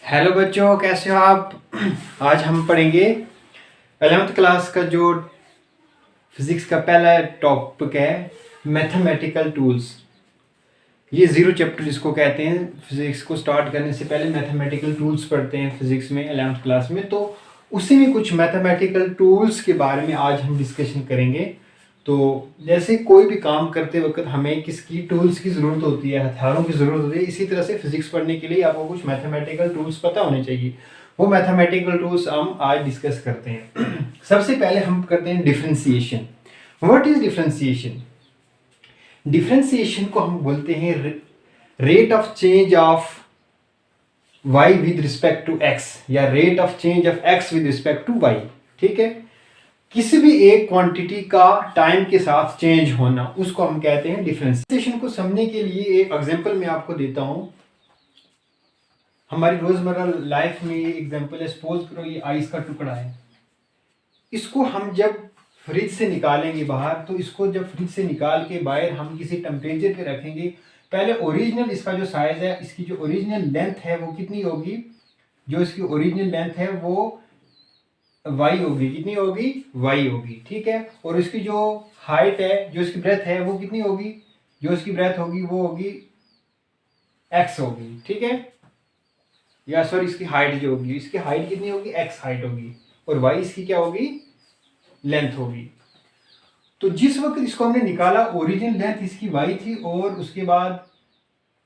Hello बच्चों, कैसे हो आप। आज हम पढ़ेंगे 11th क्लास का जो फिजिक्स का पहला टॉपिक है, मैथमेटिकल टूल्स। ये जीरो चैप्टर जिसको कहते हैं। फिजिक्स को स्टार्ट करने से पहले मैथमेटिकल टूल्स पढ़ते हैं फिजिक्स में 11th क्लास में, तो उसी में कुछ मैथमेटिकल टूल्स के बारे में आज हम डिस्कशन करेंगे। तो जैसे कोई भी काम करते वक्त हमें किसकी टूल्स की ज़रूरत होती है, हथियारों की ज़रूरत होती है, इसी तरह से फिजिक्स पढ़ने के लिए आपको कुछ मैथमेटिकल टूल्स पता होने चाहिए। वो मैथमेटिकल टूल्स हम आज डिस्कस करते हैं। सबसे पहले हम करते हैं differentiation. What is differentiation? Differentiation को हम बोलते हैं rate of change of y with respect to x, या rate of change of x with respect to y। ठीक है, किसी भी एक क्वांटिटी का टाइम के साथ चेंज होना, उसको हम कहते हैं डिफरेंशिएशन। को समझने के लिए एक एग्जांपल मैं आपको देता हूं। हमारी रोजमर्रा लाइफ में ये एग्जांपल है, सपोज करो ये आइस का टुकड़ा है। इसको हम जब फ्रिज से निकालेंगे बाहर, तो इसको जब फ्रिज से निकाल के बाहर हम किसी टेम्परेचर पे रखेंगे, पहले ओरिजिनल इसका जो साइज है, इसकी जो ओरिजिनल लेंथ है वो कितनी होगी? जो इसकी ओरिजिनल लेंथ है वो y होगी। कितनी होगी? y होगी। ठीक है, और इसकी जो हाइट है, जो इसकी ब्रेथ है, वो कितनी होगी? जो इसकी ब्रेथ होगी वो होगी x होगी। ठीक है, या सॉरी, इसकी हाइट जो होगी, इसकी हाइट कितनी होगी? x हाइट होगी, और y इसकी क्या होगी? लेंथ होगी। तो जिस वक्त इसको हमने निकाला, ओरिजिनल लेंथ इसकी y थी, और उसके बाद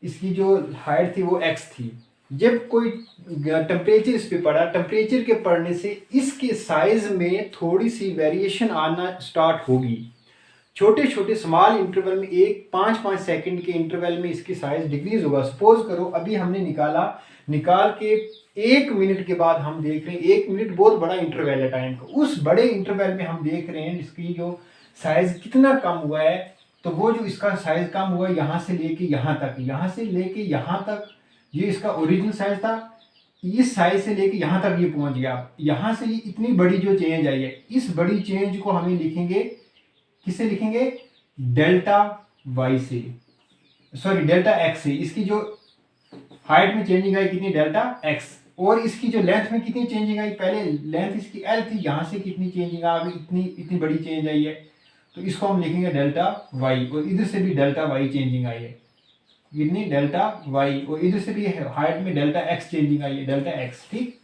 इसकी जो हाइट थी वो x थी। जब कोई टेम्परेचर इस पे पड़ा, टेम्परेचर के पड़ने से इसके साइज में थोड़ी सी वेरिएशन आना स्टार्ट होगी। छोटे छोटे स्मॉल इंटरवल में, 5-5 सेकंड के इंटरवल में इसकी साइज डिक्रीज होगा। सपोज करो अभी हमने निकाल के 1 मिनट के बाद हम देख रहे हैं, 1 मिनट बहुत बड़ा इंटरवल है टाइम का, उस बड़े इंटरवल में हम देख रहे हैं इसकी जो साइज कितना कम हुआ है। तो वो जो इसका साइज कम हुआ है, यहाँ से लेके यहाँ तक, यहाँ से लेके यहाँ तक, ये इसका ओरिजिनल साइज था, इस साइज से लेके यहाँ तक ये पहुंच गया। यहाँ से ये इतनी बड़ी जो चेंज आई है, इस बड़ी चेंज को हमें लिखेंगे, किससे लिखेंगे? डेल्टा वाई से, सॉरी डेल्टा एक्स से। इसकी जो हाइट में चेंजिंग आई कितनी? Delta x. और इसकी जो लेंथ में कितनी चेंजिंग आई? पहले लेंथ इसकी एल थी, यहाँ से कितनी चेंजिंग आ गई? इतनी बड़ी चेंज आई है, तो इसको हम लिखेंगे डेल्टा वाई। और इधर से भी डेल्टा वाई चेंजिंग आई है, कितनी? Delta y. और इधर से भी हाइट में डेल्टा एक्स चेंजिंग आई है, डेल्टा एक्स। ठीक,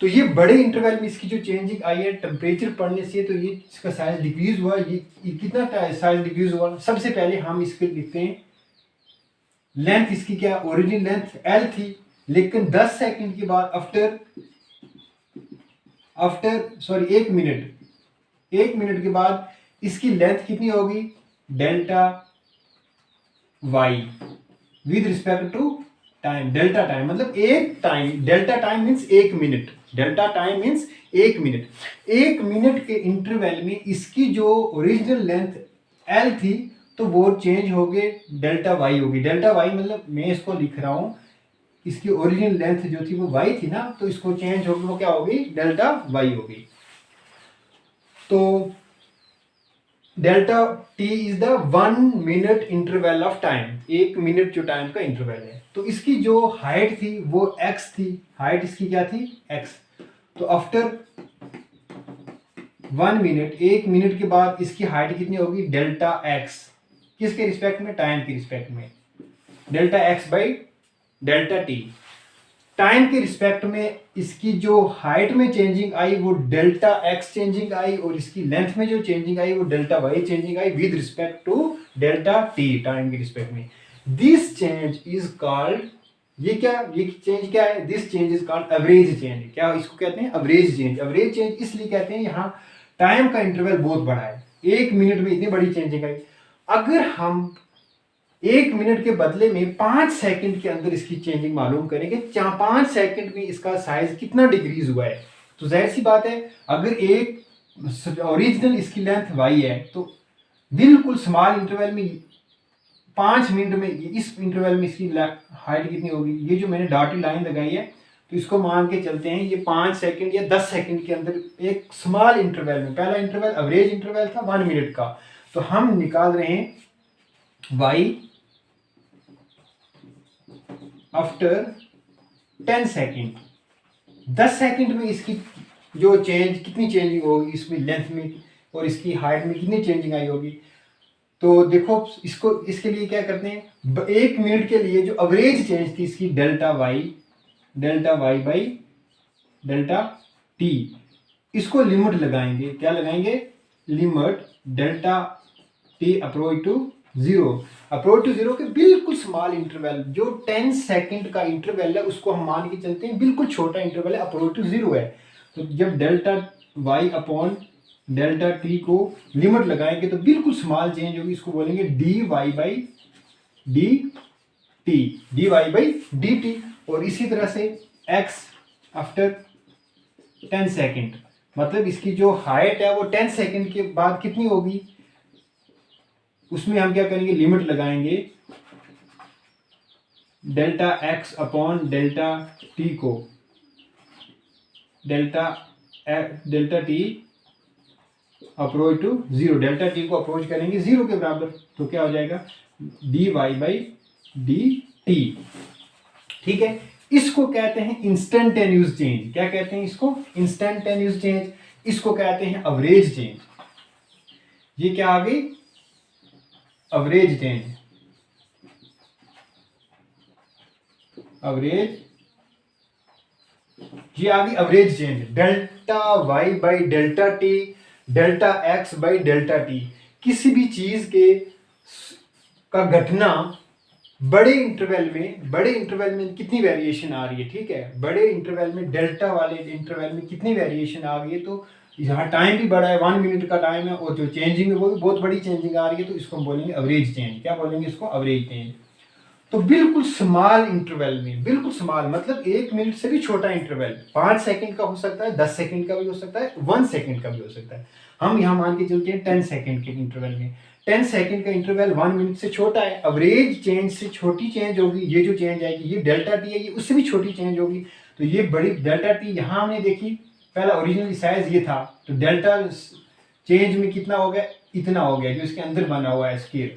तो ये बड़े इंटरवल में इसकी जो चेंजिंग आई है टेम्परेचर पड़ने से, तो ये इसका साइज डिक्रीज हुआ। ये कितना साइज डिक्रीज हुआ? सबसे पहले हम इसके लिखते हैं लेंथ। इसकी क्या? ओरिजिनल लेंथ एल थी, लेकिन 10 सेकंड के बाद, आफ्टर 1 मिनट के बाद इसकी लेंथ कितनी होगी? Delta y with respect to time. Delta time मतलब एक time, delta time means 1 minute, delta time means 1 minute. 1 minute के इंटरवल में इसकी जो ओरिजिनल लेंथ एल थी, तो वो चेंज हो गए डेल्टा वाई होगी। डेल्टा वाई मतलब मैं इसको लिख रहा हूं, इसकी ओरिजिनल लेंथ जो थी वो वाई थी ना, तो इसको चेंज होगी, वो क्या होगी? डेल्टा वाई होगी। तो delta T is the 1 minute interval of time. 1 minute जो टाइम का इंटरवल है। तो इसकी जो हाइट थी वो x थी, हाइट इसकी क्या थी? x। तो आफ्टर 1 मिनट, 1 मिनट के बाद इसकी हाइट कितनी होगी? Delta x। किसके रिस्पेक्ट में? टाइम के रिस्पेक्ट में, delta x by delta t. Time के रिस्पेक्ट में इसकी जो हाइट में चेंजिंग आई वो डेल्टा एक्स चेंजिंग आई, और इसकी लेंथ में जो चेंजिंग आई वो डेल्टा वाई चेंजिंग आई with respect to delta t, time के रिस्पेक्ट में। दिस चेंज इज कॉल्ड, ये चेंज क्या है? This change is called average change. क्या इसको कहते हैं? Average change. एवरेज चेंज इसलिए कहते हैं, यहाँ टाइम का इंटरवल बहुत बड़ा है, 1 मिनट में इतनी बड़ी चेंजिंग आई। अगर हम 1 मिनट के बदले में 5 सेकंड के अंदर इसकी चेंजिंग मालूम करेंगे, 5 सेकंड में इसका साइज कितना डिक्रीज हुआ है, तो जाहिर सी बात है, अगर एक ओरिजिनल इसकी लेंथ y है, तो बिल्कुल स्मॉल इंटरवल में 5 मिनट में, इस इंटरवल में इसकी हाइट कितनी होगी? ये जो मैंने डॉटेड लाइन लगाई है, तो इसको मान के चलते हैं, ये 5 सेकंड या 10 सेकंड के अंदर एक स्मॉल इंटरवल में, पहला इंटरवल एवरेज इंटरवल था 1 मिनट का, तो हम निकाल रहे हैं y आफ्टर 10 सेकेंड, 10 सेकेंड में इसकी जो चेंज कितनी चेंजिंग होगी इसमें लेंथ में और इसकी हाइट में कितनी चेंजिंग आई होगी। तो देखो इसको इसके लिए क्या करते हैं, 1 मिनट के लिए जो एवरेज चेंज थी इसकी delta y by delta t, इसको लिमिट लगाएंगे, क्या लगाएंगे, limit delta T approach to zero के बिल्कुल स्मॉल इंटरवल, जो 10 सेकंड का इंटरवल है उसको हम मान के चलते हैं बिल्कुल छोटा इंटरवल है, अप्रोच टू जीरो है। तो जब delta y upon delta T को लिमिट लगाएंगे तो बिल्कुल स्मॉल चेंज होगी, इसको बोलेंगे d Y by D t. और इसी तरह से x आफ्टर 10 सेकेंड, मतलब इसकी जो हाइट है वो 10 सेकेंड के बाद कितनी होगी, उसमें हम क्या करेंगे, लिमिट लगाएंगे delta x upon delta T को, delta T approach to zero, delta T को अप्रोच करेंगे जीरो के बराबर, तो क्या हो जाएगा D Y by D T. ठीक है, इसको कहते हैं इंस्टेंटेनियस चेंज। क्या कहते हैं इसको, इंस्टेंटेनियस चेंज। इसको कहते हैं एवरेज चेंज। ये क्या आ गई, एवरेज चेंज, एवरेज, ये आ गई average change, delta y by delta t, delta x by delta t. किसी भी चीज के का घटना बड़े इंटरवल में कितनी वेरिएशन आ रही है, ठीक है, बड़े इंटरवल में, डेल्टा वाले इंटरवल में कितनी वेरिएशन आ रही है, तो यहाँ टाइम भी बड़ा है, 1 मिनट का टाइम है, और जो चेंजिंग है वो भी बहुत बड़ी चेंजिंग आ रही है, तो इसको हम बोलेंगे एवरेज चेंज। क्या बोलेंगे इसको, एवरेज चेंज। तो बिल्कुल स्मॉल इंटरवल में, बिल्कुल स्मॉल मतलब 1 मिनट से भी छोटा इंटरवल, 5 सेकंड का हो सकता है, 10 सेकंड का भी हो सकता है, 1 सेकंड का भी हो सकता है। हम यहाँ मान के चलते हैं 10 सेकंड के इंटरवल में, 10 सेकंड का इंटरवल 1 मिनट से छोटा है, एवरेज चेंज से छोटी चेंज होगी, ये जो चेंज आएगी ये डेल्टा टी है, ये उससे भी छोटी चेंज होगी। तो ये बड़ी डेल्टा टी यहाँ हमने देखी, पहला ओरिजिनल साइज ये था, तो डेल्टा चेंज में कितना हो गया, इतना हो गया जो इसके अंदर बना हुआ है स्केल।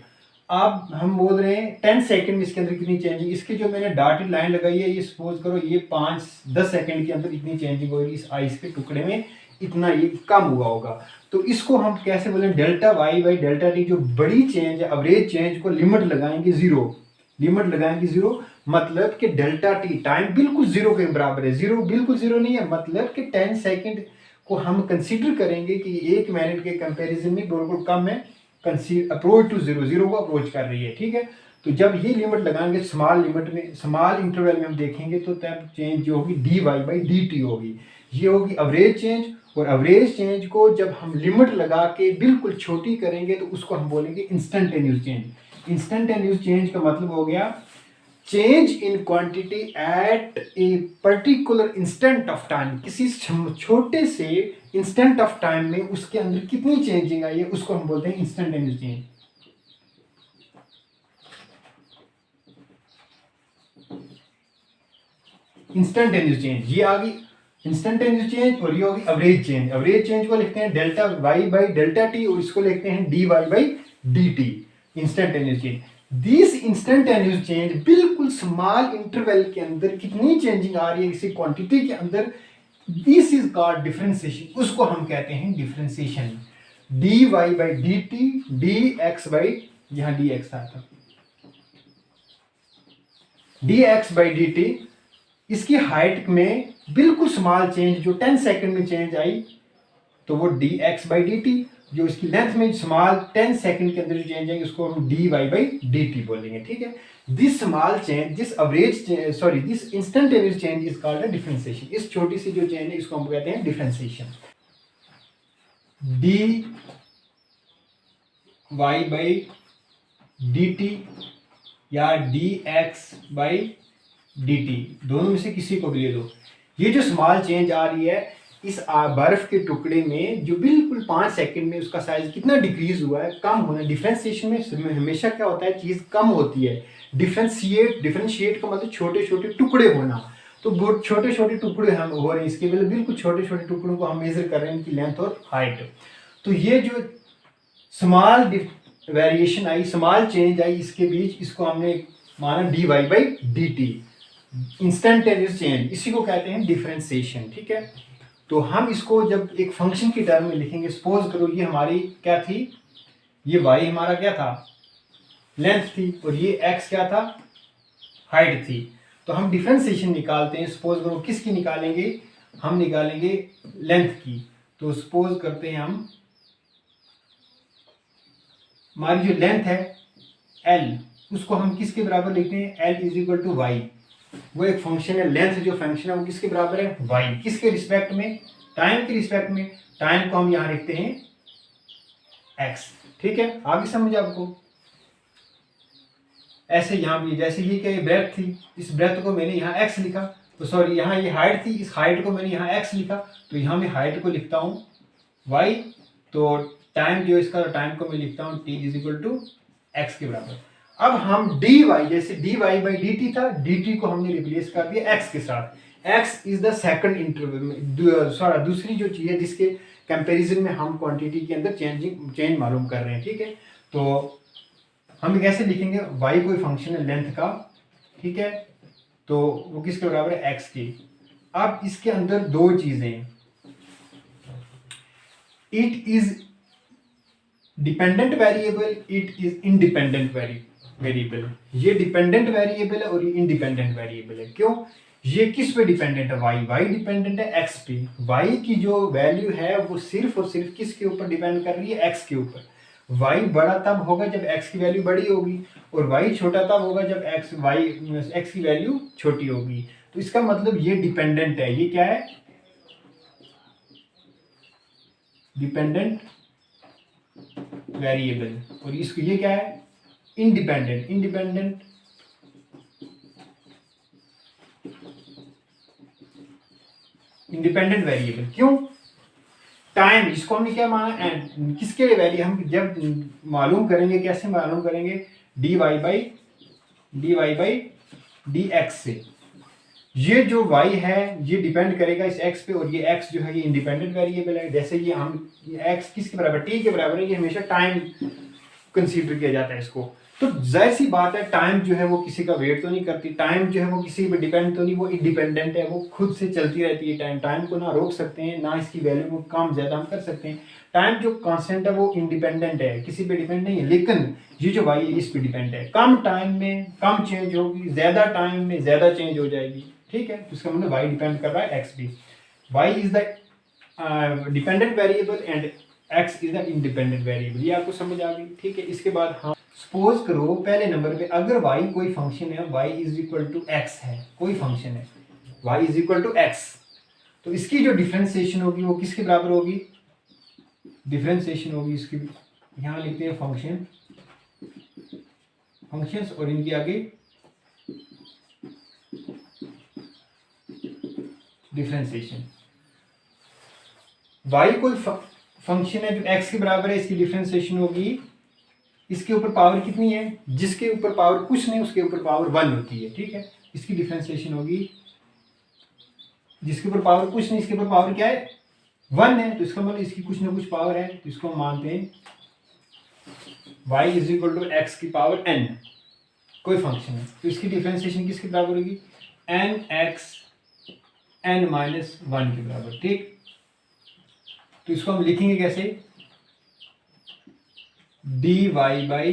अब हम बोल रहे हैं 10 सेकंड में इसके अंदर कितनी चेंजिंग, इसकी जो मैंने डॉटेड लाइन लगाई है, ये सपोज करो ये 5-10 सेकंड के अंदर इतनी चेंजिंग होगी, इस आइस के टुकड़े में इतना ये कम हुआ होगा। तो इसको हम कैसे बोले, delta y by delta t, जो बड़ी चेंज है, एवरेज चेंज को लिमिट लगाएंगे जीरो, मतलब कि डेल्टा टी टाइम बिल्कुल जीरो के बराबर है, जीरो बिल्कुल जीरो नहीं है, मतलब कि 10 सेकंड को हम कंसीडर करेंगे कि 1 मिनट के कंपैरिजन में बिल्कुल कम है, अप्रोच टू जीरो को अप्रोच कर रही है। ठीक है, तो जब ये लिमिट लगाएंगे स्मॉल लिमिट में, स्मॉल इंटरवल में हम देखेंगे, तो तब चेंज जो होगी d Y by D t होगी, ये होगी एवरेज चेंज। और एवरेज चेंज को जब हम लिमिट लगा के बिल्कुल छोटी करेंगे तो उसको हम बोलेंगे इंस्टेंटेनियस चेंज। इंस्टेंटेनियस चेंज का मतलब हो गया change in quantity eight a particular instant of time, किसी छोटे से इंस्टेंट ऑफ टाइम में उसके अंदर कितनी चेंजिंग आई है, उसको हम बोलते हैं इंस्टेंटेनियस चेंज। इंस्टेंटेनियस चेंज, ये आ गई इंस्टेंटेनियस चेंज, और ये होगी एवरेज चेंज। एवरेज चेंज को लिखते हैं delta y by delta t, और इसको लिखते हैं d Y by D t, instantaneous change. This instantaneous change बिल्कुल स्मॉल इंटरवल के अंदर कितनी चेंजिंग आ रही है किसी क्वांटिटी के अंदर, दिस इज कॉल्ड डिफरेंशिएशन, उसको हम कहते हैं differentiation. D Y by D t, d x by, यहां डी एक्स आता, d x by D t, इसकी हाइट में बिल्कुल स्मॉल चेंज जो 10 सेकंड में चेंज आई, तो वो D x by D T. जो इसकी लेंथ में स्मॉल 10 सेकंड के अंदर जो चेंज आएंगे उसको हम d Y by D t बोलेंगे। ठीक है, this small change, this average sorry this instantaneous change is called differentiation. इस छोटी सी जो चेंज है इसको हम कहते हैं differentiation. D Y by D T या D x by D T, दोनों में से किसी को भी ले लो। ये जो स्मॉल चेंज आ रही है इस बर्फ के टुकड़े में, जो बिल्कुल 5 सेकंड में उसका साइज कितना डिक्रीज हुआ है, कम होना। डिफरेंशिएशन में हमेशा क्या होता है, चीज कम होती है। डिफरेंशिएट का मतलब छोटे छोटे टुकड़े होना, तो बहुत छोटे छोटे टुकड़े हम हो रहे हैं, इसके वजह बिल्कुल छोटे छोटे टुकड़ों को हम मेजर कर रहे हैं, इनकी लेंथ और हाइट। तो ये जो स्मॉल वेरिएशन आई, स्मॉल चेंज आई इसके बीच, इसको हमने माना d Y by D t. Instantaneous change, इसी को कहते हैं डिफरेंशिएशन, ठीक है। तो हम इसको जब एक फंक्शन की टर्म में लिखेंगे, सपोज करो ये हमारी क्या थी, ये y हमारा क्या था, लेंथ थी, और ये x क्या था, हाइट थी। तो हम डिफरेंशिएशन निकालते हैं, सपोज करो किसकी निकालेंगे, हम निकालेंगे लेंथ की। तो सपोज करते हैं हम, हमारी जो लेंथ है l, उसको हम किसके बराबर लिखते हैं, l is equal to y. वो एक फंक्शन है, लेंथ जो फंक्शन है वो किसके बराबर है, y। किसके रिस्पेक्ट में, टाइम के रिस्पेक्ट में। टाइम को हम यहां लिखते हैं x, ठीक है। आगे समझ आपको। ऐसे यहां भी जैसे ये क्या ब्रेथ थी, इस ब्रेथ को मैंने यहाँ x लिखा, तो सॉरी यहाँ ये हाइट थी, इस हाइट को मैंने यहाँ x लिखा, तो यहाँ मैं हाइट को लिखता हूँ y। तो टाइम जो इसका, टाइम को मैं लिखता हूँ t is equal to x के बराबर। अब हम dy, जैसे dy बाई dt था, dt को हमने रिप्लेस कर दिया x के साथ। x is the second interval, दूसरी जो चीज है जिसके कंपैरिजन में हम क्वांटिटी के अंदर चेंज मालूम कर रहे हैं, ठीक है। तो हम कैसे लिखेंगे, y कोई फंक्शन है लेंथ का, ठीक है, तो वो किसके बराबर है, x के। अब इसके अंदर दो चीजें, it is dependent variable, it is independent variable. ये डिपेंडेंट वेरिएबल है और ये इंडिपेंडेंट वेरिएबल है। क्यों, ये किस पे डिपेंडेंट है, y डिपेंडेंट है x पे। y की जो वैल्यू है वो सिर्फ और सिर्फ किसके ऊपर डिपेंड कर रही है, x के ऊपर। y बड़ा तब होगा जब x की वैल्यू बड़ी होगी, और y छोटा तब होगा जब x की वैल्यू छोटी होगी। तो इसका मतलब ये डिपेंडेंट है, ये क्या है, डिपेंडेंट वेरिएबल। और इसको ये क्या है, इंडिपेंडेंट इंडिपेंडेंट वेरिएबल। क्यों, टाइम, इसको हमने क्या माना, एंड किसके वैल्यू हम जब मालूम करेंगे, कैसे मालूम करेंगे, dy बाई dx से। ये जो y है ये डिपेंड करेगा इस x पे, और ये x जो है ये इंडिपेंडेंट वेरिएबल है। जैसे ये हम x किसके बराबर, t के बराबर है, ये हमेशा टाइम कंसीडर किया जाता है इसको। तो जाहिर सी बात है, टाइम जो है वो किसी का वेट तो नहीं करती, टाइम जो है वो किसी पे डिपेंड तो नहीं, वो इंडिपेंडेंट है, वो खुद से चलती रहती है। टाइम को ना रोक सकते हैं, ना इसकी वैल्यू को कम ज्यादा हम कर सकते हैं। टाइम जो कांस्टेंट है वो इंडिपेंडेंट है, किसी पे डिपेंड नहीं है। लेकिन ये जो y है इस पे डिपेंड है, कम टाइम में कम चेंज होगी, ज्यादा टाइम में ज्यादा चेंज हो जाएगी, ठीक है। तो इसका मतलब y डिपेंड कर रहा है x पे। y is the dependent variable and x is the independent variable. ये आपको समझ आ गई, ठीक है। इसके बाद हम सपोज करो पहले नंबर पे अगर y कोई फंक्शन है, y is equal to x है, कोई फंक्शन है y is equal to x, तो इसकी जो डिफरेंशिएशन होगी वो किसके बराबर होगी, डिफरेंशिएशन होगी इसकी, यहां लिखते हैं फंक्शंस और इनके आगे डिफरेंशिएशन। y कोई फंक्शन है जो x के बराबर है, इसकी डिफरेंशिएशन होगी, इसके ऊपर पावर कितनी है, जिसके ऊपर पावर कुछ नहीं उसके ऊपर पावर 1 होती है, ठीक है। इसकी डिफरेंशिएशन होगी, जिसके ऊपर पावर कुछ नहीं इसके ऊपर पावर क्या है, 1 है, तो इसका मतलब इसकी कुछ ना कुछ पावर है, तो इसको हम मानते हैं y is equal to x की पावर n, कोई फंक्शन है। तो इसकी डिफरेंशिएशन किसके बराबर होगी, nx n माइनस 1 के बराबर, ठीक। तो इसको हम लिखेंगे कैसे, dy by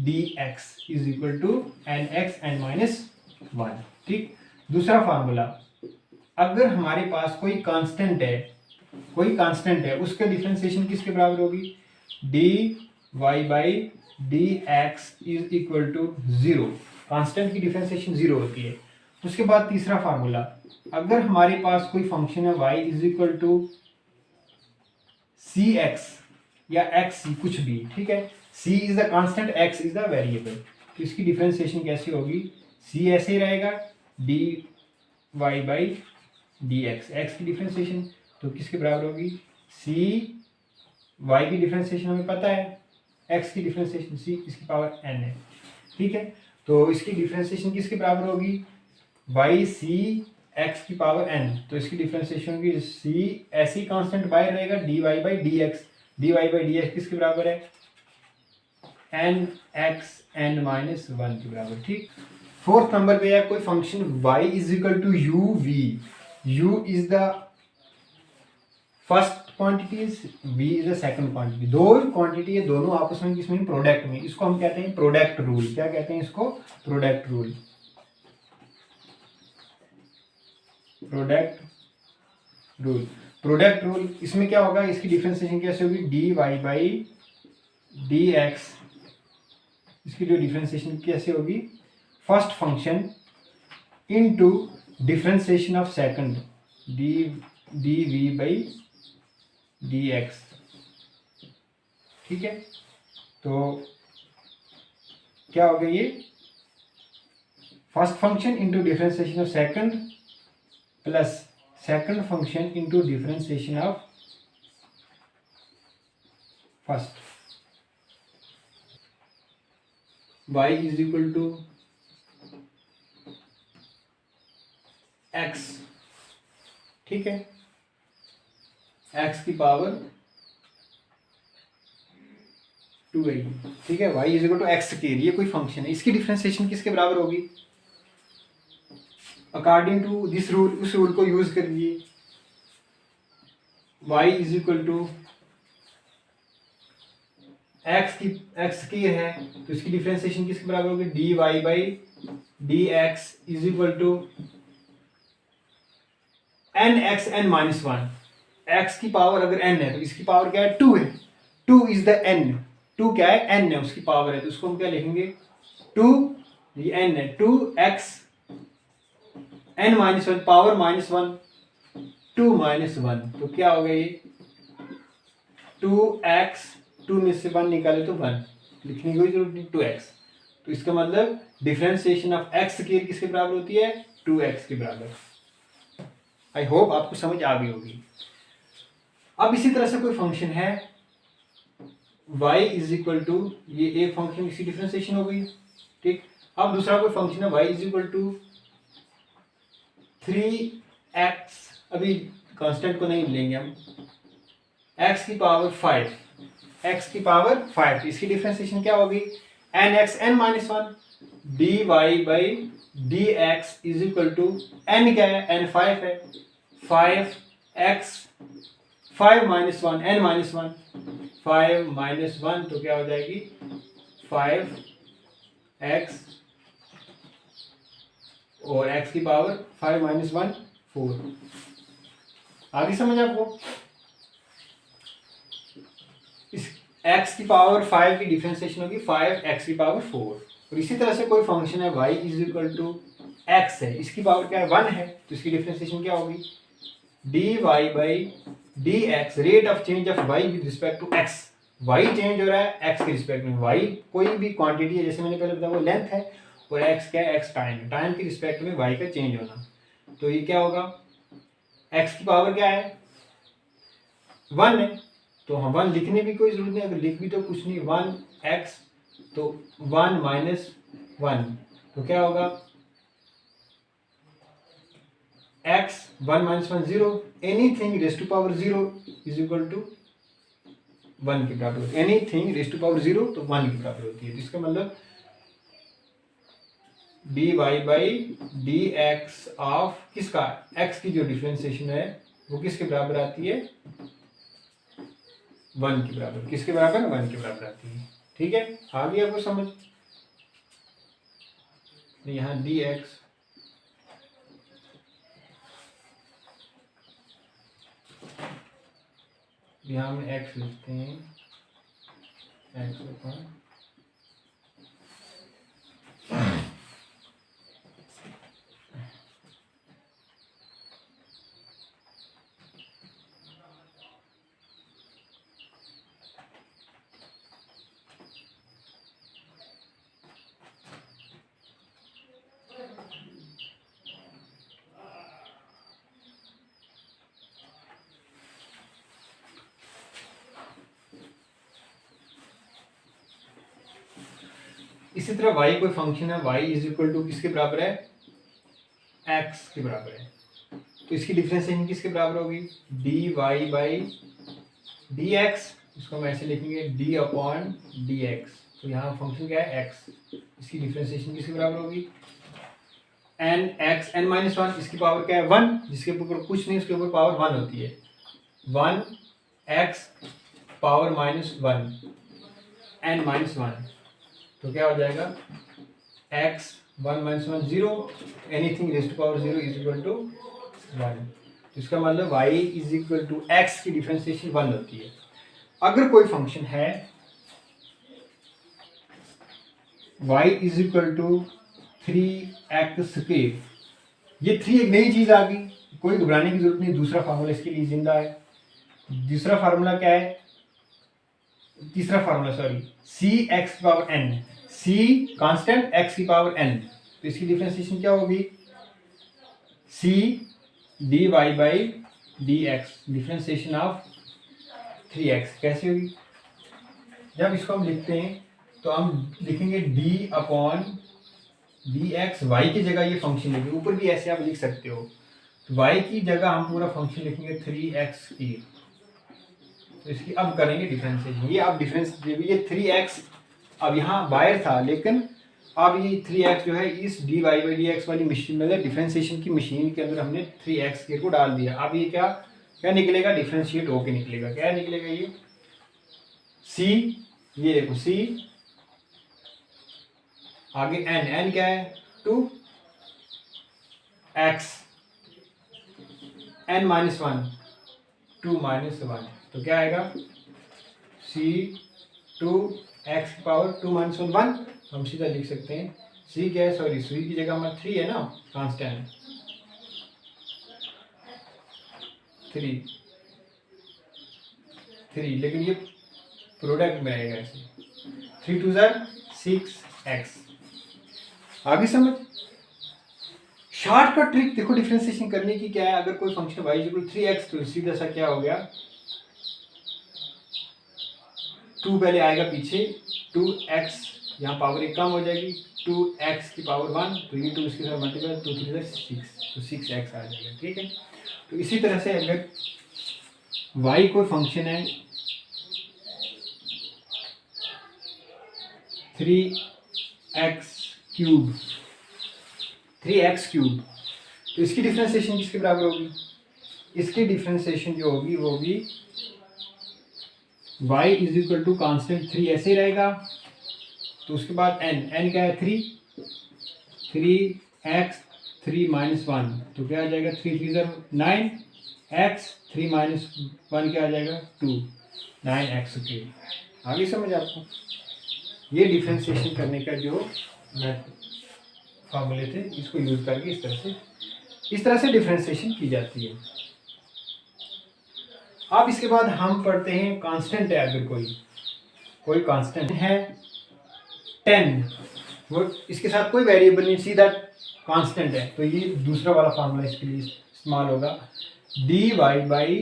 dx is equal to nx n minus 1, ठीक। दूसरा फार्मूला, अगर हमारे पास कोई कांस्टेंट है उसका डिफरेंशिएशन किसके बराबर होगी, dy by dx is equal to 0। Constant की डिफरेंशिएशन 0 होती है। उसके बाद तीसरा फार्मूला, अगर हमारे पास कोई फंक्शन है y is equal to cx या x कुछ भी, ठीक है। c is the constant, x is the variable, तो इसकी डिफरेंशिएशन कैसी होगी, c ऐसे ही रहेगा, dy बाई dx, x की डिफरेंशिएशन तो किसके बराबर होगी, c, y की डिफरेंशिएशन हमें पता है, x की डिफरेंशिएशन c, इसकी पावर n है, ठीक है। तो इसकी डिफरेंशिएशन किसके बराबर होगी, y c x की पावर n, तो इसकी डिफरेंशिएशन होगी c, ऐसे ही कांस्टेंट बाहर रहेगा, dy बाई dx किसके बराबर है, n x n माइनस 1 के बराबर, ठीक। फोर्थ नंबर पे है कोई function y is equal to u v, u is the first quantity, v is the second quantity. दो क्वांटिटी है, दोनों आपस में किसमें, प्रोडक्ट में। इसको हम कहते हैं प्रोडक्ट रूल। क्या कहते हैं इसको? Product rule. Product rule, product rule. इसमें क्या होगा, इसकी डिफरेंशिएशन कैसे होगी, d Y by d x. इसकी जो डिफरेंशिएशन कैसे होगी, first function into differentiation of second, d d v by d x. ठीक है, तो क्या हो गया ये, first function into differentiation of second plus second function into differentiation of first. y is equal to x। ठीक है, x की पावर 2 है। ठीक है, y is equal to x के, ये कोई फंक्शन है। इसकी डिफरेंशिएशन किसके बराबर होगी, अकॉर्डिंग टू दिस रूल, उस रूल को यूज करिए। y is equal to x की है, तो इसकी डिफरेंशिएशन किसके बराबर होगी, d Y by d x is equal to n x n minus one. X की पावर अगर एन है तो इसकी पावर क्या है, 2 है। 2 इज द एन, 2 क्या है, एन है, उसकी पावर है, तो उसको हम क्या लिखेंगे, 2, ये एन है, 2x n minus one, power -1, 2 minus 1, तो क्या हो गया ये 2x, 2 में से 1 निकाले तो 1, लिखने की कोई जरूरत नहीं, 2x। तो इसका मतलब डिफरेंशिएशन ऑफ x की किसके बराबर होती है, 2x के बराबर। आई होप आपको समझ आ गई होगी। अब इसी तरह से कोई फंक्शन है y इज इक्वल टू, ये एक फंक्शन, इसकी डिफरेंशिएशन हो गई। ठीक, अब दूसरा कोई फंक्शन है y is equal to 3x, अभी कांस्टेंट को नहीं लेंगे हम, x की पावर 5, x की पावर 5, इसकी डिफरेंशिएशन क्या होगी, n x n minus 1 d Y by d x is equal to, n क्या है, एन 5 है, 5x 5 minus 1 n minus 1, 5 minus 1 तो क्या हो जाएगी 5x, और x की पावर 5 माइनस 1 4। आगे समझ आपको, इस x की पावर 5 की डिफरेंशिएशन होगी 5x की पावर 4। और इसी तरह से कोई फंक्शन है y is equal to x है, इसकी पावर क्या है 1 है, तो इसकी डिफरेंशिएशन क्या होगी, d Y by d x, rate of change of y with respect to x। y change हो रहा है x के रिस्पेक्ट में, y कोई भी क्वांटिटी है, जैसे मैंने पहले बताया वो लेंथ है, और x क्या है, x टाइम है, टाइम के रिस्पेक्ट में y का चेंज होना। तो ये क्या होगा, x की पावर क्या है 1 है, तो हम 1 लिखने की कोई जरूरत नहीं, अगर लिख भी तो कुछ नहीं, 1x तो 1 माइनस 1, तो क्या होगा x 1 minus 1 0, anything raise to power 0 is equal to 1 के बराबर होती है, एनीथिंग रेज टू पावर 0 तो 1 के बराबर होती है। तो इसका मतलब d Y by d x of किसका, x की जो डिफरेंशिएशन है वो किसके बराबर आती है, 1 के बराबर, किसके बराबर, 1 के बराबर आती है। ठीक है, आ गया आपको समझ। यहाँ डी एक्स, यहाँ हम x लिखते हैं, x अपॉन इसी तरह y कोई फंक्शन है, y इज इक्वल टू किसके बराबर है, x के बराबर है, तो इसकी डिफरेंशिएशन किसके बराबर होगी, d Y by d x, इसको हम ऐसे लिखेंगे d अपॉन डी एक्स। तो यहाँ फंक्शन क्या है x, इसकी डिफरेंशिएशन किसके बराबर होगी n x n minus one, इसकी पावर क्या है 1, जिसके ऊपर कुछ नहीं उसके ऊपर पावर 1 होती है, 1 x power minus 1 n minus 1, तो क्या हो जाएगा x 1 minus 1 0, anything raise to power 0 is equal to 1। तो इसका मतलब y is equal to x की डिफरेंशिएशन 1 होती है। अगर कोई फंक्शन है y is equal to 3x square, ये 3 एक नई चीज आ गई, कोई घबराने की जरूरत नहीं, दूसरा फार्मूला इसके लिए जिंदा है। दूसरा फार्मूला क्या है, तीसरा फार्मूला सॉरी, सी एक्स की पावर n, सी कांस्टेंट x की पावर n, तो इसकी डिफरेंशिएशन क्या होगी, c dy by dx, differentiation of 3x कैसे होगी, जब इसको हम लिखते हैं तो हम लिखेंगे d अपॉन dx, y की जगह ये फंक्शन लिखेंगे, ऊपर भी ऐसे आप लिख सकते हो, तो y की जगह हम पूरा फंक्शन लिखेंगे 3x की, तो इसकी अब करेंगे डिफरेंशिएशन, ये अब डिफरेंस ये 3x अब यहाँ बाहर था, लेकिन अब ये 3x जो है इस dy बाई dx वाली मशीन में डिफरेंशिएशन की मशीन के अंदर हमने 3x को डाल दिया। अब ये क्या क्या निकलेगा, डिफरेंशिएट होके निकलेगा, क्या निकलेगा ये c, ये देखो c, आगे n क्या है 2 x n माइनस 1 2 माइनस 1, तो क्या आएगा c 2 x की पावर 2 माइनस 1, हम सीधा लिख सकते हैं c क्या है, सॉरी c की जगह हमारा 3 है ना, कांस्टेंट 3, लेकिन ये प्रोडक्ट में आएगा ऐसे, 3 2 6x। आगे समझ, शॉर्टकट ट्रिक देखो डिफरेंशिएशन करने की क्या है, अगर कोई फंक्शन y इक्वल 3x, तो सीधा सा क्या हो गया 2 पहले आएगा पीछे, 2x यहाँ पावर एक कम हो जाएगी, 2x की पावर 1, तो ये 2 इसके साथ मल्टीप्लाई 2 3 6, तो 6x आ जाएगा, ठीक है। तो इसी तरह से अगर y कोई फंक्शन है 3x क्यूब, तो इसकी डिफरेंशिएशन किसके बराबर होगी, इसकी डिफरेंशिएशन जो होगी वो होगी y is equal to constant 3 ऐसे ही रहेगा, तो उसके बाद n क्या है 3x 3 माइनस 1, तो क्या आ जाएगा 3 3 9 x 3 माइनस 1 क्या आ जाएगा 2 9x के। आगे समझ आपको, ये डिफरेंशिएशन करने का जो फार्मूले थे इसको यूज करके इस तरह से डिफरेंशिएशन की जाती है। अब इसके बाद हम पढ़ते हैं कांस्टेंट है, अगर कोई कांस्टेंट है 10, वो इसके साथ कोई वेरिएबल नहीं, सीधा कांस्टेंट है, तो ये दूसरा वाला फार्मूला इसके लिए इस्तेमाल होगा, dy by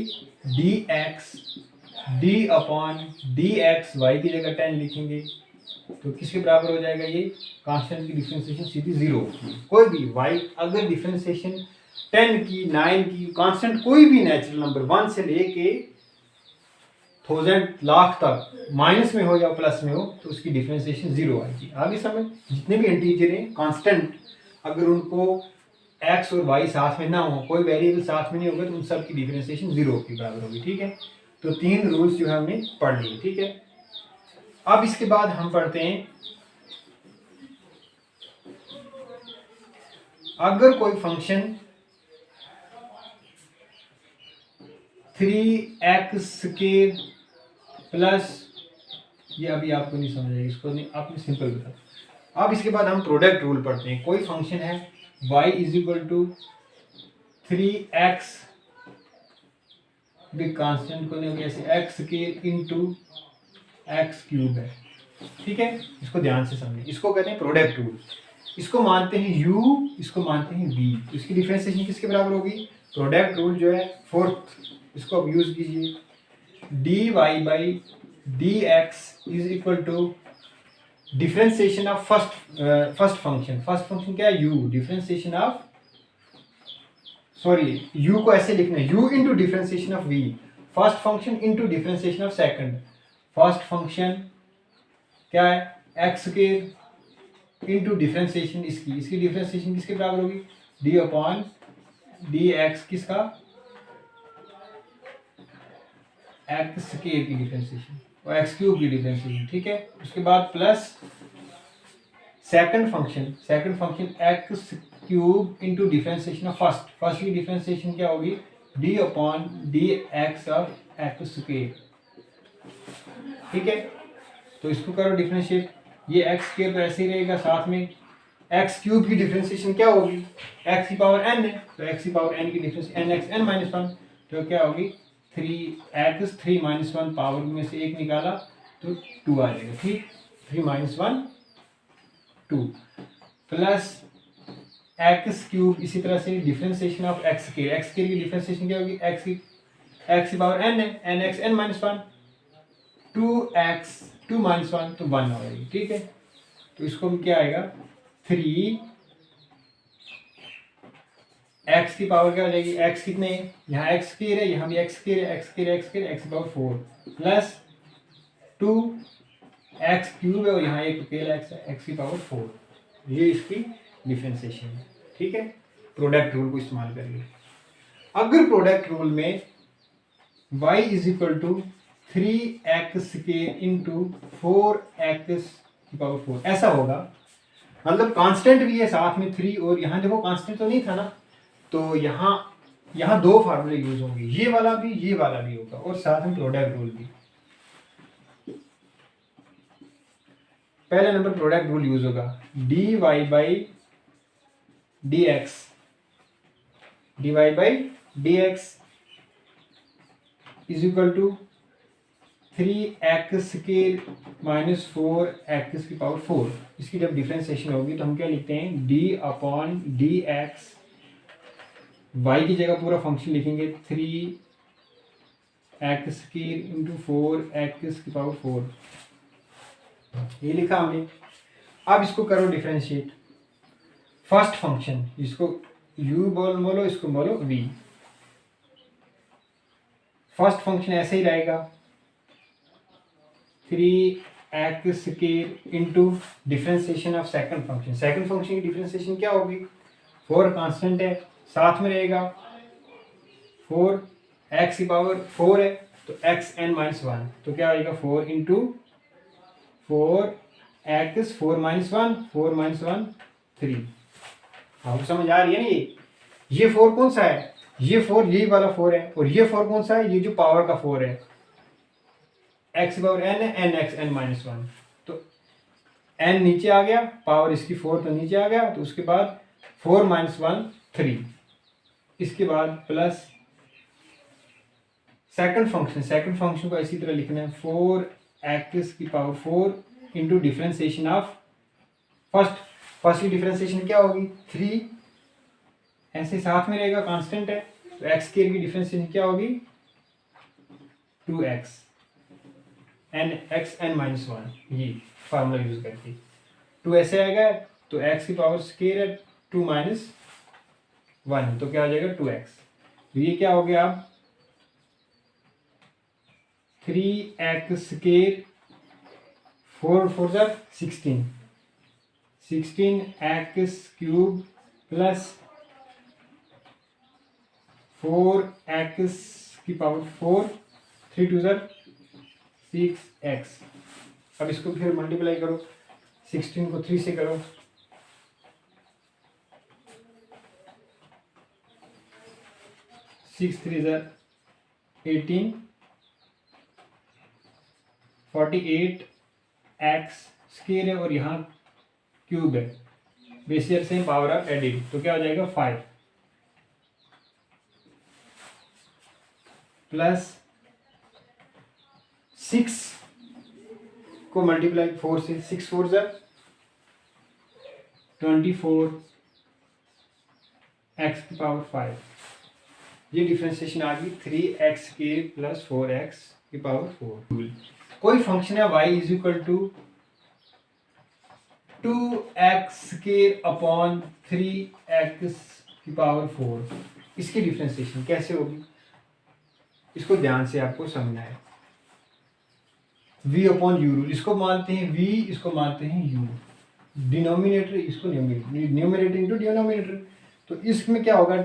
dx, d upon dx, y की जगह 10 लिखेंगे, तो किसके बराबर हो जाएगा, ये कांस्टेंट की डिफरेंशिएशन सीधी 0 होती है। कोई भी y अगर डिफरेंशिएशन 10 की 9 की कांस्टेंट कोई भी नेचुरल नंबर 1 से लेके 1000 लाख तक माइनस में हो या प्लस में हो, तो उसकी डिफरेंशिएशन 0 आएगी। आगे समझ, जितने भी इंटीजर हैं कांस्टेंट, अगर उनको x और y साथ में ना हो, कोई वेरिएबल साथ में नहीं होगा, तो उन सब की डिफरेंशिएशन 0 के बराबर होगी, ठीक है। तो 3 रूल्स जो है हमने पढ़ लिए, ठीक है। अब इसके बाद हम पढ़ते हैं, अगर कोई फंक्शन 3x स्क्वायर प्लस, ये अभी आपको नहीं समझ आएगी, इसको नहीं, आपने सिंपल बता। अब इसके बाद हम प्रोडक्ट रूल पढ़ते हैं, कोई फंक्शन है y is equal to 3x big constant को नहीं ऐसे x square into x cube है, ठीक है। इसको ध्यान से समझें, इसको कहते हैं प्रोडक्ट रूल, इसको मानते हैं u, इसको मानते हैं v, तो इसकी डिफरेंशिएशन किसके बराबर होगी, प्रोडक्ट रूल जो है फोर्थ, इसको अब यूज कीजिए, dy by dx is equal to differentiation of first function क्या है u, differentiation of, sorry u को ऐसे लिखना है u into differentiation of v, first function into differentiation of second, first function क्या है x स्क्वायर इंटू डिफ्रेंसिएशन इसकी differentiation किसके बराबर होगी, डी अपॉन डी एक्स किसका, एक्स स्क्वायर की डिफ्रेंसिएशन और एक्स क्यूब की डिफ्रेंसिएशन, ठीक है। उसके बाद plus second function x cube into differentiation of first की डिफ्रेंसिएशन क्या होगी, d upon d x of x square, ठीक है। तो इसको करो डिफ्रेंशिएट, ये एक्स स्क्वायर तो ऐसे ही रहेगा, साथ में एक्स क्यूब की डिफ्रेंसिएशन क्या होगी, एक्स की पावर एन है, तो एक्स की पावर एन की differentiation n x n minus one, तो क्या होगी 3x 3 माइनस वन, पावर में से एक निकाला तो 2 आ जाएगा, ठीक। 3 minus one 2 plus x cube, इसी तरह से डिफ्रेंसिएशन ऑफ एक्स के की डिफ्रेंसिएशन क्या होगी, एक्स की पावर एन है, n x n minus one, 2x 2 minus one तो 1 आएगी, ठीक है। तो इसको क्या आएगा 3 x की पावर क्या हो जाएगी, x कितने हैं, यहाँ x स्क्वायर है, यहाँ भी x स्क्वायर है, x की पावर 4 प्लस 2 x क्यूब है और यहाँ एक अकेला x है, x की पावर 4, ये इसकी डिफरेंशिएशन है, ठीक है। प्रोडक्ट रूल को इस्तेमाल करिए। अगर प्रोडक्ट रूल में y is equal to 3x square into 4x की पावर 4 ऐसा होगा, मतलब कांस्टेंट भी है साथ में 3, और यहाँ देखो कांस्टेंट तो नहीं था ना, तो यहाँ दो फार्मूले यूज होंगे, ये वाला भी होगा, और साथ में प्रोडक्ट रूल भी। पहला नंबर प्रोडक्ट रूल यूज होगा, dy by dx is equal to 3x square minus 4x की पावर 4। इसकी जब डिफरेंशिएशन होगी तो हम क्या लिखते हैं, d upon d x, y की जगह पूरा फंक्शन लिखेंगे 3x स्क्वायर इंटू 4x की पावर 4, ये लिखा हमने। अब इसको करो डिफरेंशिएट, फर्स्ट फंक्शन इसको u बोलो, इसको बोलो v। फर्स्ट फंक्शन ऐसे ही रहेगा 3x square into differentiation of second function की डिफरेंशिएशन क्या होगी, 4 कांस्टेंट है, साथ में रहेगा 4, x की पावर 4 है तो x n माइनस 1, तो क्या आएगा 4 इंटू 4x 4 माइनस 1 3। आपको समझ आ रही है ना, ये 4 कौन सा है, ये 4 यही वाला 4 है, और ये 4 कौन सा है, ये जो पावर का 4 है, x की पावर n है, n x n माइनस 1, तो n नीचे आ गया, पावर इसकी 4 तो नीचे आ गया, तो उसके बाद 4 माइनस 1 3, इसके बाद प्लस सेकंड फंक्शन को इसी तरह लिखना है 4x की power 4 into differentiation of first की डिफरेंशिएशन क्या होगी 3, ऐसे साथ में रहेगा, कांस्टेंट है, तो x स्क्वायर की डिफरेंशिएशन क्या होगी 2x n x n minus 1, ये फार्मूला यूज करके 2 ऐसे आएगा, तो x की पावर स्क्वायर है 2 माइनस 1, तो क्या हो जाएगा 2x, तो ये क्या हो गया अब 3x स्क्वायर 4 4 जा 16x क्यूब प्लस 4x की पावर 4 3 2 जा 6x। अब इसको फिर मल्टीप्लाई करो, 16 को 3 से करो, 6 3 जा 18 48 x स्क्वायर है और यहाँ क्यूब है, बेसियर से पावर ऑफ एडिड, तो क्या हो जाएगा 5 प्लस 6 को मल्टीप्लाई 4 से, 6 4 जा 24 x की पावर 5, ये डिफरेंशिएशन आ गई 3x के प्लस 4x की पावर 4। कोई फंक्शन है y is equal to 2x square upon 3x की पावर 4, इसकी डिफरेंशिएशन कैसे होगी, इसको ध्यान से आपको समझना है। v अपॉन यू रूल, इसको मानते हैं v, इसको मानते हैं u, डिनोमिनेटर इसको न्यूमरेटर इंटू डिनोमिनेटर, तो इसमें क्या होगा,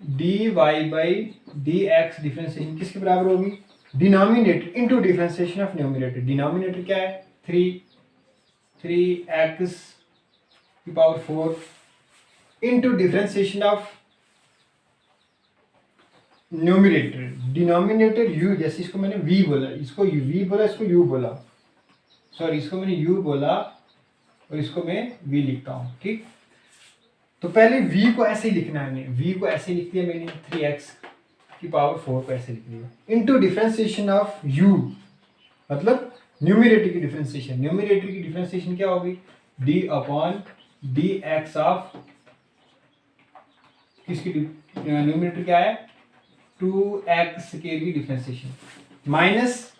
dy by d x differentiation किसके बराबर होगी, denominator into differentiation of numerator. Denominator क्या है 3x की power 4 into differentiation of numerator, denominator u, जैसे इसको मैंने v बोला, इसको v बोला, इसको u बोला, सॉरी इसको मैंने u बोला और इसको मैं v लिखता हूँ, ठीक। तो पहले v को ऐसे ही लिखना है, मैंने v को ऐसे लिख दिया मैंने, 3x की पावर 4 को ऐसे लिख दिया इनटू डिफरेंशिएशन ऑफ u, मतलब न्यूमरेटर की डिफरेंशिएशन। न्यूमरेटर की डिफरेंशिएशन क्या होगी, d upon d x of किसकी, न्यूमरेटर क्या है 2x स्क्वायर की डिफरेंशिएशन माइनस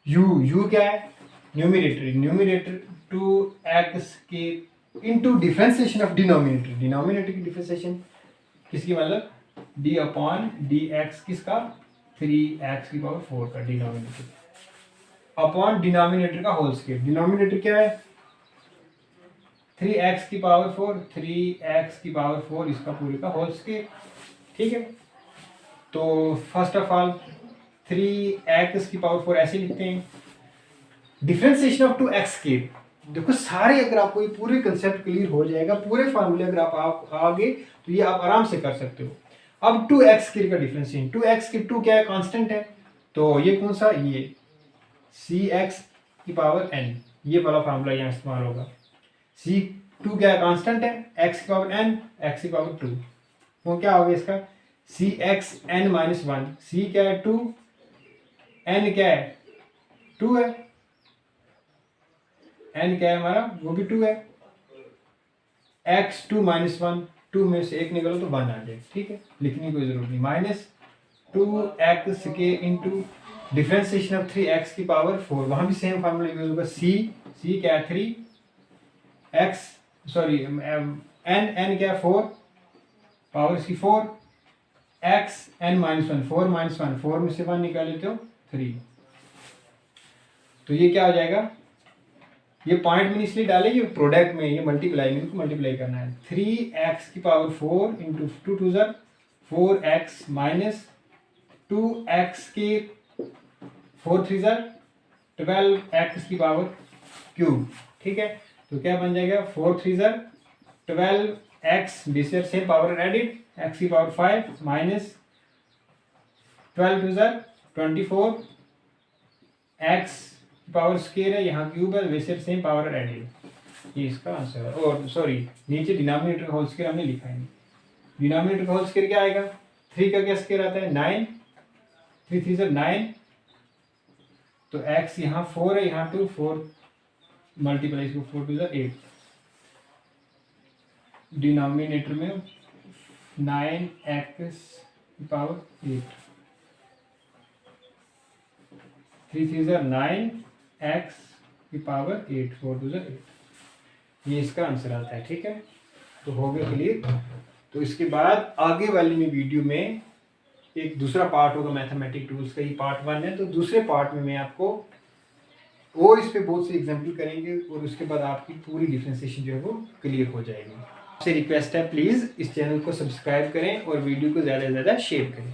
u क्या है numerator 2x square into differentiation of denominator, denominator की डिफरेंशिएशन किसकी, मतलब d अपॉन डी एक्स किसका 3x की पावर 4 का डिनोमिनेटर अपॉन डिनोमिनेटर का होल स्क्वायर। डिनोमिनेटर क्या है 3x की पावर 4, 3x की पावर 4 इसका पूरे का होल स्क्वायर, ठीक है। तो फर्स्ट ऑफ ऑल 3x की पावर 4 ऐसे लिखते हैं, डिफरेंशिएशन ऑफ 2x स्क्वायर। देखो सारे अगर आपको ये पूरे कंसेप्ट क्लियर हो जाएगा, पूरे फार्मूले अगर आप आगे तो ये आप आराम से कर सकते हो। अब 2x स्क्वायर का डिफरेंशिएशन, 2x की 2 क्या है, कांस्टेंट है, तो ये कौन सा, ये cx की पावर n, ये वाला फार्मूला यहाँ इस्तेमाल होगा। c2 क्या है, कांस्टेंट है, x की पावर n, x की पावर 2, तो क्या होगा इसका cx n माइनस 1, c क्या है 2, n क्या है 2 है, n क्या है हमारा वो भी 2 है, x 2 माइनस 1, 2 में से एक निकालो तो 1 आ जाए, ठीक है, लिखने की कोई जरूरत नहीं, माइनस 2x के इंटू डिफरेंशिएशन ऑफ 3x की पावर 4, वहां भी सेम फार्मूला यूज होगा, c क्या है 3x, सॉरी n क्या है 4, पावर इसकी 4, x n माइनस 1, 4 माइनस 1, 4 में से 1 निकाल लेते हो 3, तो ये क्या हो जाएगा, ये पॉइंट में इसलिए डाले, ये प्रोडक्ट में ये मल्टीप्लाई में इनको मल्टीप्लाई करना है, 3x की पावर 4 इंटू 2 2 ज़र 4x माइनस 2x के 4 3 ज़र 12x की पावर क्यूब, ठीक है। तो क्या बन जाएगा 4 3 ज़र 12x बीसर सेम पावर एडिड, x की पावर 5 माइनस 12 2 ज़र 24, x पावर स्क्वायर है, यहाँ क्यूब है, वैसे सेम पावर एडेड, ये इसका आंसर है। और सॉरी नीचे डिनोमिनेटर होल स्क्वायर हमने लिखा है, डिनोमिनेटर का होल स्क्वायर क्या आएगा, 3 का क्या स्क्वायर आता है 9, 3 3 ज़र 9, तो x यहाँ 4 है, यहाँ 2, 4 मल्टीप्लाई इसको 4 2 ज़र 8, डिनोमिनेटर में 9x पावर 8, 3 3 ज़र 9 x की पावर 8, 4 2 ज़र 8, ये इसका आंसर आता है, ठीक है। तो हो गया क्लियर। तो इसके बाद आगे वाली में वीडियो में एक दूसरा पार्ट होगा मैथमेटिक टूल्स का, ये पार्ट 1 है, तो दूसरे पार्ट में मैं आपको और इस पे बहुत से एग्जाम्पल करेंगे और उसके बाद आपकी पूरी डिफरेंशिएशन जो है वो क्लियर हो जाएगी। आपसे रिक्वेस्ट है प्लीज़ इस चैनल को सब्सक्राइब करें और वीडियो को ज़्यादा से ज़्यादा शेयर करें।